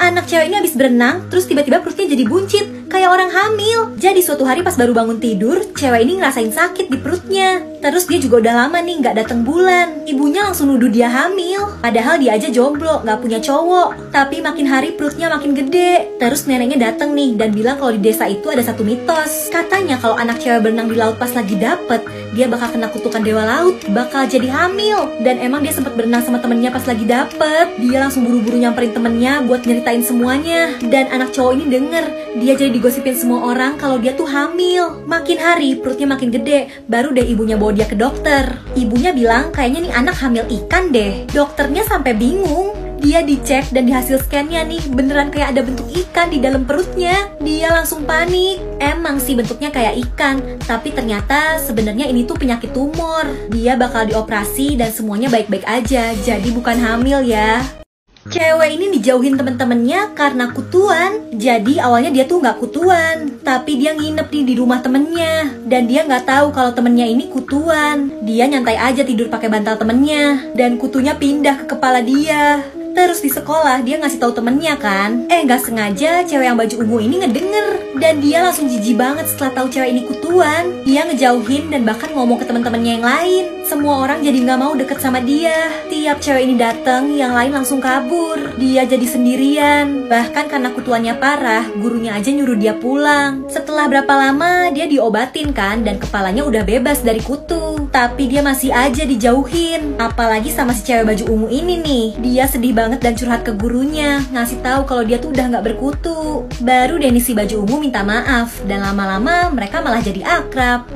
Anak cewek ini habis berenang, terus tiba-tiba perutnya jadi buncit, kayak orang hamil. Jadi suatu hari pas baru bangun tidur, cewek ini ngerasain sakit di perutnya. Terus dia juga udah lama nih nggak datang bulan. Ibunya langsung nuduh dia hamil. Padahal dia aja jomblo, nggak punya cowok. Tapi makin hari perutnya makin gede. Terus neneknya datang nih dan bilang kalau di desa itu ada satu mitos. Katanya kalau anak cewek berenang di laut pas lagi dapet, dia bakal kena kutukan dewa laut, bakal jadi hamil. Dan emang dia sempat berenang sama temennya pas lagi dapet. Dia langsung buru-buru nyamperin temennya buat nyeritain semuanya. Dan anak cowok ini denger, dia jadi digosipin semua orang kalau dia tuh hamil. Makin hari perutnya makin gede, baru deh ibunya bawa dia ke dokter. Ibunya bilang kayaknya nih anak hamil ikan deh. Dokternya sampai bingung. Dia dicek dan di hasil scan-nya nih beneran kayak ada bentuk ikan di dalam perutnya. Dia langsung panik. Emang sih bentuknya kayak ikan, tapi ternyata sebenarnya ini tuh penyakit tumor. Dia bakal dioperasi dan semuanya baik-baik aja. Jadi bukan hamil ya. Cewek ini dijauhin temen-temennya karena kutuan. Jadi awalnya dia tuh nggak kutuan, tapi dia nginep nih di rumah temennya. Dan dia nggak tahu kalau temennya ini kutuan. Dia nyantai aja tidur pakai bantal temennya. Dan kutunya pindah ke kepala dia. Terus di sekolah dia ngasih tahu temennya kan. Nggak sengaja cewek yang baju ungu ini ngedenger. Dan dia langsung jijik banget setelah tahu cewek ini kutuan. Dia ngejauhin dan bahkan ngomong ke teman-temannya yang lain. Semua orang jadi nggak mau deket sama dia. Tiap cewek ini datang, yang lain langsung kabur. Dia jadi sendirian. Bahkan karena kutuannya parah, gurunya aja nyuruh dia pulang. Setelah berapa lama dia diobatin kan, dan kepalanya udah bebas dari kutu. Tapi dia masih aja dijauhin. Apalagi sama si cewek baju ungu ini nih. Dia sedih banget dan curhat ke gurunya, ngasih tahu kalau dia tuh udah nggak berkutu. Baru deh nih si baju ungu minta maaf. Dan lama-lama mereka malah jadi akrab.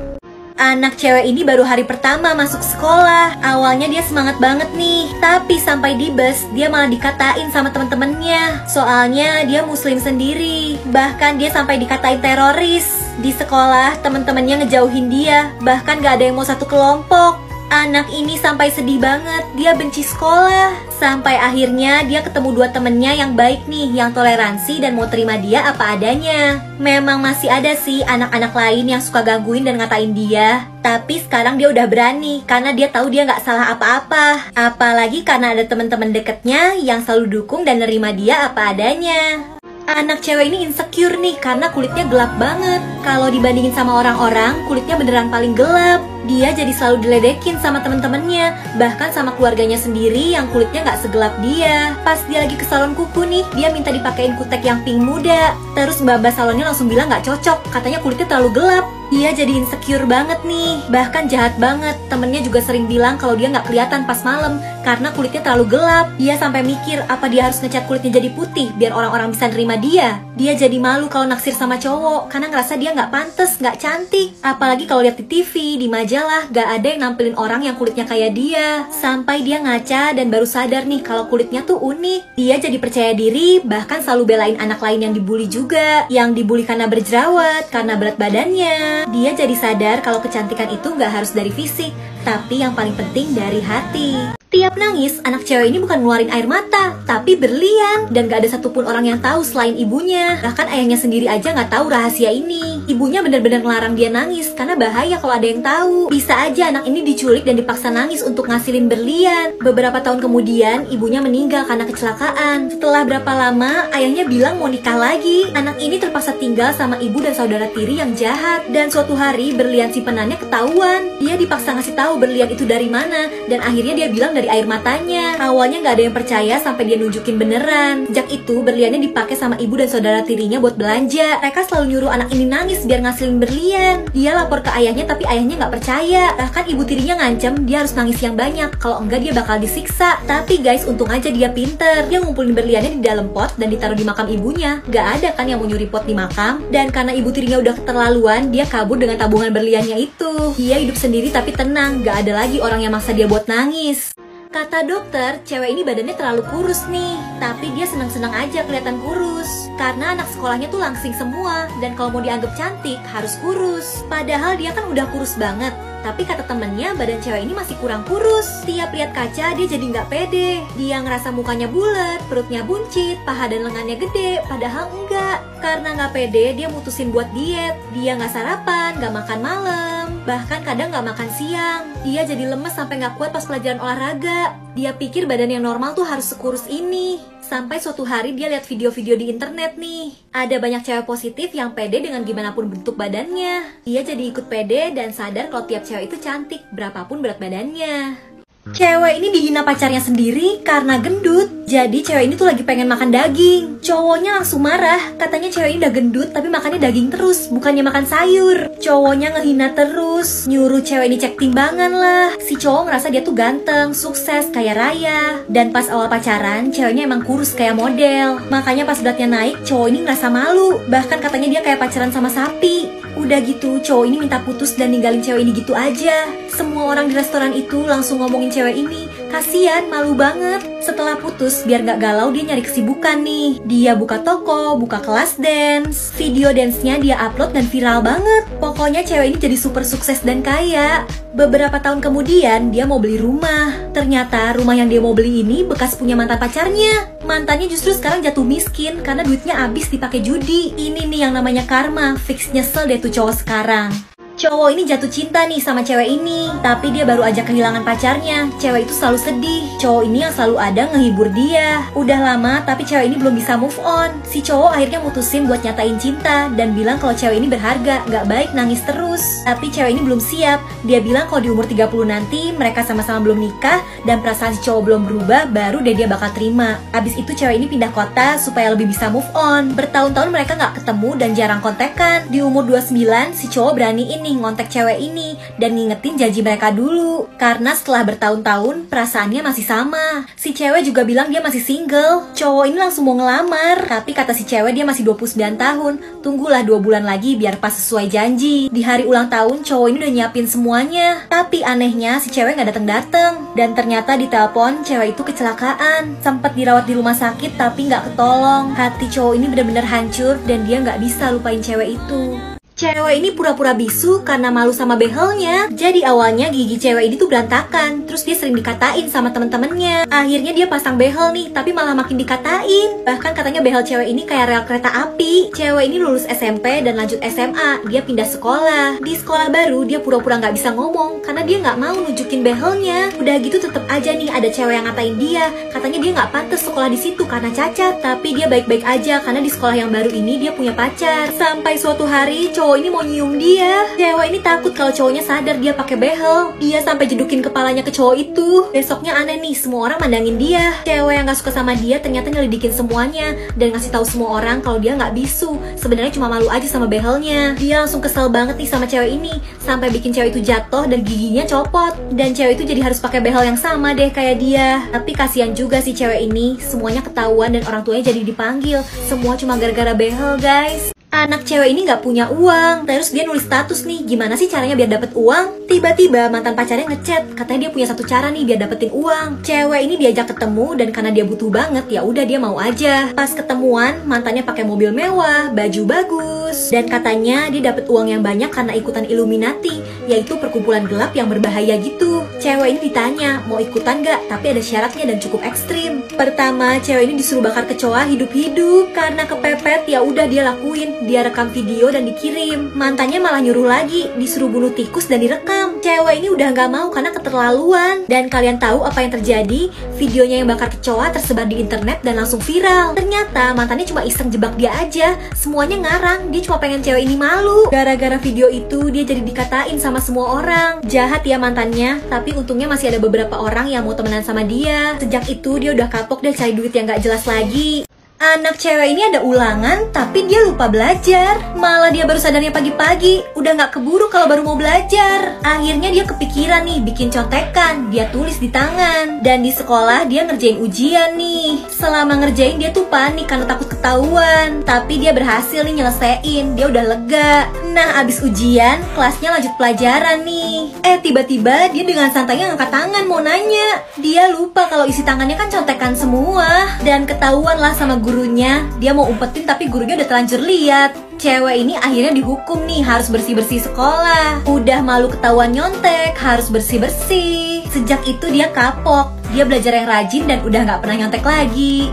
Anak cewek ini baru hari pertama masuk sekolah. Awalnya dia semangat banget nih. Tapi sampai di bus, dia malah dikatain sama temen-temennya. Soalnya dia muslim sendiri. Bahkan dia sampai dikatain teroris. Di sekolah, temen-temennya ngejauhin dia. Bahkan gak ada yang mau satu kelompok. Anak ini sampai sedih banget, dia benci sekolah. Sampai akhirnya dia ketemu dua temennya yang baik nih, yang toleransi dan mau terima dia apa adanya. Memang masih ada sih anak-anak lain yang suka gangguin dan ngatain dia. Tapi sekarang dia udah berani, karena dia tahu dia nggak salah apa-apa. Apalagi karena ada teman-teman deketnya yang selalu dukung dan nerima dia apa adanya. Anak cewek ini insecure nih karena kulitnya gelap banget. Kalau dibandingin sama orang-orang, kulitnya beneran paling gelap. Dia jadi selalu diledekin sama temen-temennya, bahkan sama keluarganya sendiri yang kulitnya nggak segelap dia. Pas dia lagi ke salon kuku nih, dia minta dipakein kutek yang pink muda. Terus mbak-mbak salonnya langsung bilang nggak cocok, katanya kulitnya terlalu gelap. Dia jadi insecure banget nih, bahkan jahat banget. Temennya juga sering bilang kalau dia nggak kelihatan pas malam karena kulitnya terlalu gelap. Dia sampai mikir apa dia harus ngecat kulitnya jadi putih biar orang-orang bisa nerima dia. Dia jadi malu kalau naksir sama cowok karena ngerasa dia nggak pantas, nggak cantik. Apalagi kalau lihat di TV, di majalah, gak ada yang nampilin orang yang kulitnya kayak dia. Sampai dia ngaca dan baru sadar nih kalau kulitnya tuh unik. Dia jadi percaya diri, bahkan selalu belain anak lain yang dibully juga. Yang dibully karena berjerawat, karena berat badannya. Dia jadi sadar kalau kecantikan itu gak harus dari fisik, tapi yang paling penting dari hati. Tiap nangis, anak cewek ini bukan ngeluarin air mata, tapi berlian. Dan gak ada satupun orang yang tahu selain ibunya. Bahkan ayahnya sendiri aja gak tahu rahasia ini. Ibunya benar-benar ngelarang dia nangis, karena bahaya kalau ada yang tahu. Bisa aja anak ini diculik dan dipaksa nangis untuk ngasilin berlian. Beberapa tahun kemudian, ibunya meninggal karena kecelakaan. Setelah berapa lama, ayahnya bilang mau nikah lagi. Anak ini terpaksa tinggal sama ibu dan saudara tiri yang jahat. Dan suatu hari, berlian simpenannya ketahuan. Dia dipaksa ngasih tahu berlian itu dari mana. Dan akhirnya dia bilang dari air matanya. Awalnya gak ada yang percaya sampai dia nunjukin beneran. Sejak itu berliannya dipakai sama ibu dan saudara tirinya buat belanja. Mereka selalu nyuruh anak ini nangis biar ngasilin berlian. Dia lapor ke ayahnya tapi ayahnya gak percaya. Bahkan ibu tirinya ngancam dia harus nangis yang banyak, kalau enggak dia bakal disiksa. Tapi guys, untung aja dia pinter. Dia ngumpulin berliannya di dalam pot dan ditaruh di makam ibunya. Gak ada kan yang mau nyuri pot di makam. Dan karena ibu tirinya udah keterlaluan, dia kabur dengan tabungan berliannya itu. Dia hidup sendiri tapi tenang. Gak ada lagi orang yang maksa dia buat nangis. Kata dokter, cewek ini badannya terlalu kurus nih. Tapi dia senang-senang aja kelihatan kurus. Karena anak sekolahnya tuh langsing semua. Dan kalau mau dianggap cantik, harus kurus. Padahal dia kan udah kurus banget. Tapi kata temennya, badan cewek ini masih kurang kurus. Tiap lihat kaca, dia jadi nggak pede. Dia ngerasa mukanya bulat, perutnya buncit, paha dan lengannya gede. Padahal enggak. Karena nggak pede, dia mutusin buat diet. Dia nggak sarapan, nggak makan malam. Bahkan kadang nggak makan siang. Dia jadi lemes sampai nggak kuat pas pelajaran olahraga. Dia pikir badan yang normal tuh harus sekurus ini. Sampai suatu hari dia lihat video-video di internet nih. Ada banyak cewek positif yang pede dengan gimana pun bentuk badannya. Dia jadi ikut pede dan sadar kalau tiap cewek itu cantik, berapapun berat badannya. Cewek ini dihina pacarnya sendiri karena gendut. Jadi cewek ini tuh lagi pengen makan daging. Cowoknya langsung marah, katanya cewek ini udah gendut tapi makannya daging terus, bukannya makan sayur. Cowoknya ngehina terus, nyuruh cewek ini cek timbangan lah. Si cowok ngerasa dia tuh ganteng, sukses, kaya raya. Dan pas awal pacaran, ceweknya emang kurus kayak model. Makanya pas beratnya naik, cowok ini ngerasa malu. Bahkan katanya dia kayak pacaran sama sapi. Udah gitu, cowok ini minta putus dan ninggalin cewek ini gitu aja. Semua orang di restoran itu langsung ngomongin cewek ini. Kasian, malu banget. Setelah putus, biar gak galau dia nyari kesibukan nih. Dia buka toko, buka kelas dance. Video dance-nya dia upload dan viral banget. Pokoknya cewek ini jadi super sukses dan kaya. Beberapa tahun kemudian, dia mau beli rumah. Ternyata rumah yang dia mau beli ini bekas punya mantan pacarnya. Mantannya justru sekarang jatuh miskin karena duitnya habis dipakai judi. Ini nih yang namanya karma. Fix nyesel deh tuh cowok sekarang. Cowok ini jatuh cinta nih sama cewek ini, tapi dia baru aja kehilangan pacarnya. Cewek itu selalu sedih. Cowok ini yang selalu ada ngehibur dia. Udah lama tapi cewek ini belum bisa move on. Si cowok akhirnya mutusin buat nyatain cinta dan bilang kalau cewek ini berharga, gak baik nangis terus. Tapi cewek ini belum siap. Dia bilang kalau di umur 30 nanti mereka sama-sama belum nikah dan perasaan si cowok belum berubah, baru deh dia bakal terima. Abis itu cewek ini pindah kota supaya lebih bisa move on. Bertahun-tahun mereka gak ketemu dan jarang kontekan. Di umur 29 si cowok beraniin nih ngontek cewek ini dan ngingetin janji mereka dulu. Karena setelah bertahun-tahun perasaannya masih sama. Si cewek juga bilang dia masih single. Cowok ini langsung mau ngelamar, tapi kata si cewek dia masih 29 tahun. Tunggulah 2 bulan lagi biar pas sesuai janji. Di hari ulang tahun cowok ini udah nyiapin semuanya. Tapi anehnya si cewek gak dateng-dateng. Dan ternyata di telepon cewek itu kecelakaan. Sempat dirawat di rumah sakit tapi gak ketolong. Hati cowok ini bener-bener hancur dan dia gak bisa lupain cewek itu. Cewek ini pura-pura bisu karena malu sama behelnya. Jadi awalnya gigi cewek ini tuh berantakan. Terus dia sering dikatain sama temen-temennya. Akhirnya dia pasang behel nih, tapi malah makin dikatain. Bahkan katanya behel cewek ini kayak rel kereta api. Cewek ini lulus SMP dan lanjut SMA. Dia pindah sekolah. Di sekolah baru dia pura-pura gak bisa ngomong karena dia gak mau nunjukin behelnya. Udah gitu tetep aja nih ada cewek yang ngatain dia. Katanya dia gak pantas sekolah di situ karena cacat. Tapi dia baik-baik aja karena di sekolah yang baru ini dia punya pacar. Sampai suatu hari cowok ini mau nyium dia. Cewek ini takut kalau cowoknya sadar dia pakai behel. Dia sampai jedukin kepalanya ke cowok itu. Besoknya aneh nih, semua orang mandangin dia. Cewek yang gak suka sama dia ternyata nyelidikin semuanya dan ngasih tahu semua orang kalau dia nggak bisu. Sebenarnya cuma malu aja sama behelnya. Dia langsung kesel banget nih sama cewek ini sampai bikin cewek itu jatuh dan giginya copot. Dan cewek itu jadi harus pakai behel yang sama deh kayak dia. Tapi kasihan juga si cewek ini, semuanya ketahuan dan orang tuanya jadi dipanggil. Semua cuma gara-gara behel, guys. Anak cewek ini gak punya uang. Terus dia nulis status nih, gimana sih caranya biar dapet uang? Tiba-tiba mantan pacarnya ngechat, katanya dia punya satu cara nih biar dapetin uang. Cewek ini diajak ketemu dan karena dia butuh banget, ya udah dia mau aja. Pas ketemuan, mantannya pakai mobil mewah, baju bagus, dan katanya dia dapet uang yang banyak karena ikutan Illuminati, yaitu perkumpulan gelap yang berbahaya gitu. Cewek ini ditanya mau ikutan gak, tapi ada syaratnya dan cukup ekstrim. Pertama, cewek ini disuruh bakar kecoa hidup-hidup. Karena kepepet, ya udah dia lakuin. Dia rekam video dan dikirim. Mantannya malah nyuruh lagi, disuruh bunuh tikus dan direkam. Cewek ini udah gak mau karena keterlaluan. Dan kalian tahu apa yang terjadi? Videonya yang bakar kecoa tersebar di internet dan langsung viral. Ternyata mantannya cuma iseng jebak dia aja. Semuanya ngarang, dia cuma pengen cewek ini malu. Gara-gara video itu dia jadi dikatain sama semua orang. Jahat ya mantannya, tapi untungnya masih ada beberapa orang yang mau temenan sama dia. Sejak itu dia udah kapok deh cari duit yang gak jelas lagi. Anak cewek ini ada ulangan, tapi dia lupa belajar. Malah dia baru sadarnya pagi-pagi, udah gak keburu kalau baru mau belajar. Akhirnya dia kepikiran nih, bikin contekan. Dia tulis di tangan. Dan di sekolah dia ngerjain ujian nih. Selama ngerjain dia tuh panik karena takut ketahuan. Tapi dia berhasil nih nyelesain, dia udah lega. Nah abis ujian, kelasnya lanjut pelajaran nih. Tiba-tiba dia dengan santainya ngangkat tangan mau nanya. Dia lupa kalau isi tangannya kan contekan semua. Dan ketahuan lah sama gurunya, dia mau umpetin tapi gurunya udah terlanjur lihat. Cewek ini akhirnya dihukum nih, harus bersih-bersih sekolah. Udah malu ketahuan nyontek, harus bersih-bersih. Sejak itu dia kapok, dia belajar yang rajin dan udah gak pernah nyontek lagi.